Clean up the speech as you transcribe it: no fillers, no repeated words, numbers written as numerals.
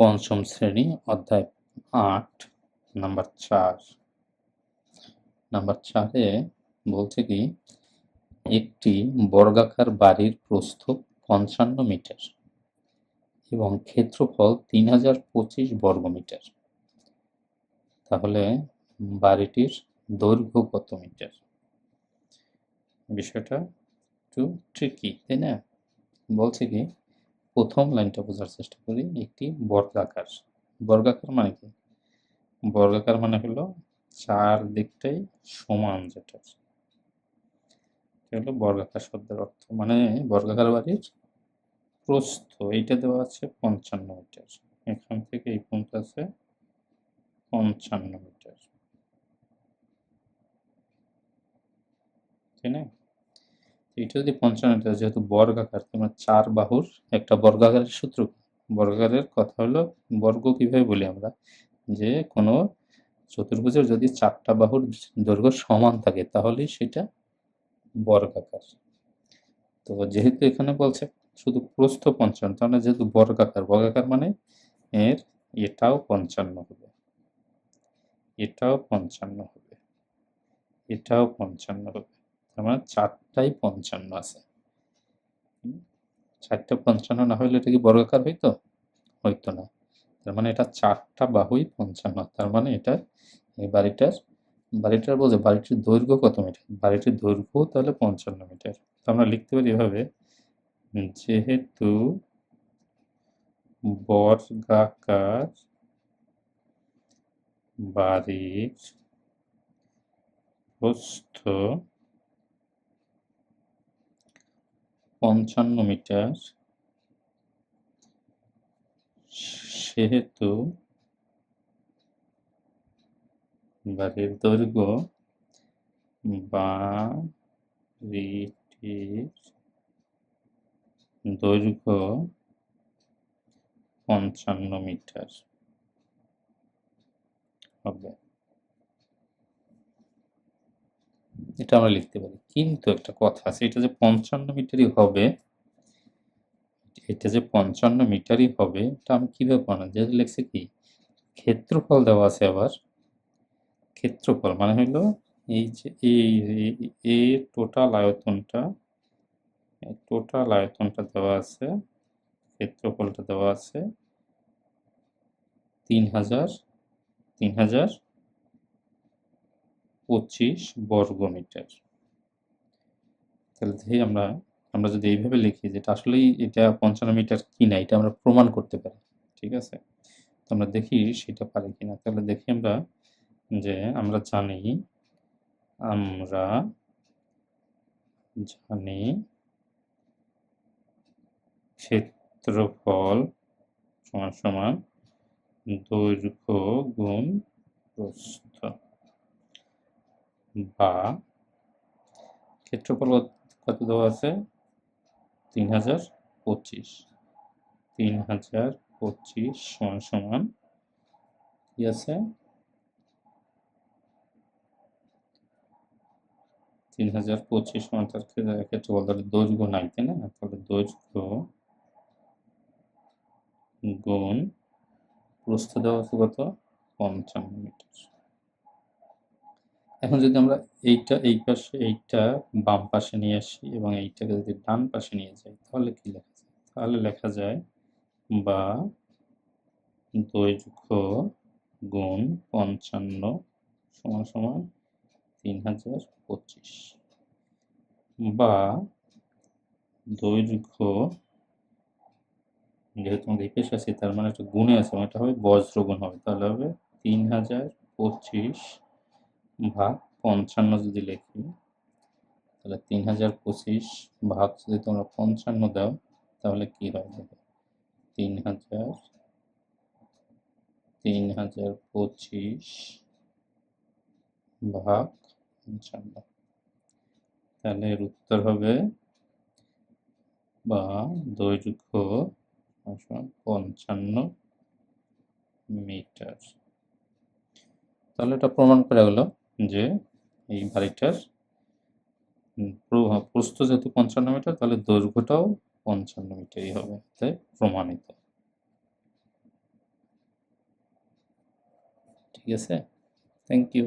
পঞ্চম শ্রেণী অধ্যায় ৮ নাম্বার ৪ নাম্বার ৪-এ বলছে কি একটি বর্গাকার বাড়ির প্রস্থ ৫৫ মিটার এবং ক্ষেত্রফল ৩০২৫ বর্গমিটার। তাহলে বাড়িটির দৈর্ঘ্য কত মিটার? বিষয়টা একটু ট্রিকি, তাই না? বলছে কি প্রথম লাইনটা বোঝার চেষ্টা করি। একটি বর্গাকার, বর্গাকার মানে কি? বর্গাকার মানে হলো চার দিকটাই সমান, যেটা হলো বর্গাকার শব্দের অর্থ। মানে বর্গাকার বাড়ির প্রস্থ এইটা দেওয়া আছে ৫৫ মিটার, এখান থেকে এই পর্যন্ত আছে ৫৫ মিটার, তাই না? এটা যদি ৫৫ মিটার, যেহেতু বর্গাকার, তোমার চার বাহুর একটা বর্গাকারের সূত্র, বর্গাকারের কথা হলো বর্গ কিভাবে বলি আমরা, যে কোনো চতুর্ভুজের যদি চারটা বাহুর দৈর্ঘ্য সমান থাকে তাহলেই সেটা বর্গাকার। তো যেহেতু এখানে বলছে শুধু প্রস্থ ৫৫, তাহলে যেহেতু বর্গাকার, বর্গাকার মানে এর এটাও ৫৫ হবে, এটাও ৫৫ হবে, এটাও ৫৫ হবে। তার মানে চারটাই ৫৫ আছে। চারটা ৫৫ না হলে এটা কি বর্গাকার হইতো? হইতো না। তার মানে এটা চারটা বাহুই ৫৫। তার মানে এটা এই বাড়িটার বলছে বাড়িটির দৈর্ঘ্য কত মিটার? বাড়িটির দৈর্ঘ্য তাহলে ৫৫ মিটার। তো আমরা লিখতে পারি এভাবে, যেহেতু বর্গাকার বাড়ির প্রস্থ ৫৫ মিটার, সেহেতু বাড়ির দৈর্ঘ্য দৈর্ঘ্য ৫৫ মিটার হবে। এটা আমরা লিখতে পারি, কিন্তু একটা কথা আছে, এটা যে ৫৫ মিটারই হবে, এটা যে ৫৫ মিটারই হবে এটা আমি কিভাবে বানাবো? যেহেতু লিখছে কি ক্ষেত্রফল দেওয়া আছে, আবার ক্ষেত্রফল মানে হলো এই যে এই টোটাল আয়তনটা দেওয়া আছে, ক্ষেত্রফলটা দেওয়া আছে ৩০২৫ বর্গমিটার। তাহলে দেখি আমরা যদি এইভাবে লিখি যেটা আসলেই এটা ৫৫ মিটার কিনা, এটা আমরা প্রমাণ করতে পারি, ঠিক আছে? তো আমরা দেখি সেটা পারি কিনা। তাহলে দেখি আমরা যে আমরা জানি ক্ষেত্রফল সমান সমান দৈর্ঘ্য গুণ প্রস্থ, বা ক্ষেত্রফল কত দেওয়া আছে? ৩০২৫ সমান সমান কি আছে? ৩০২৫ সমান তার ক্ষেত্রফল, তাহলে দৈর্ঘ্য নাই, তাই না? তাহলে দৈর্ঘ্য গুণ প্রস্থ দেওয়া আছে কত? ৫৫ মিটার। এখন যদি আমরা এইটা এই পাশে, এইটা বাম পাশে নিয়ে আসি এবং এইটাকে যদি ডান পাশে নিয়ে যাই, তাহলে কি লেখা যায়? তাহলে লেখা যায় বা দৈর্ঘ্য গুণ ৫৫ সমান সমান ৩০২৫, বা দৈর্ঘ্য, যেহেতু আমরা এই পেশে আছি তার মানে একটা গুণে আছে, এটা হবে বজ্রগুণ হবে, তাহলে হবে ৩০২৫ ভাগ ৫৫ যদি লিখি, তাহলে ৩০২৫ ভাগ যদি তোমরা ৫৫ দাও তাহলে কি হয়? দেখো ৩০২৫ ভাগ ৫৫, তাহলে এর উত্তর হবে বা দৈর্ঘ্য ৫৫ মিটার। তাহলে এটা প্রমাণ করা গেল যে এই বাড়িটার প্রস্থ যেহেতু ৫৫ মিটার, তাহলে দৈর্ঘ্যটাও ৫৫ মিটারই হবে, তাই প্রমাণিত। ঠিক আছে? Thank you.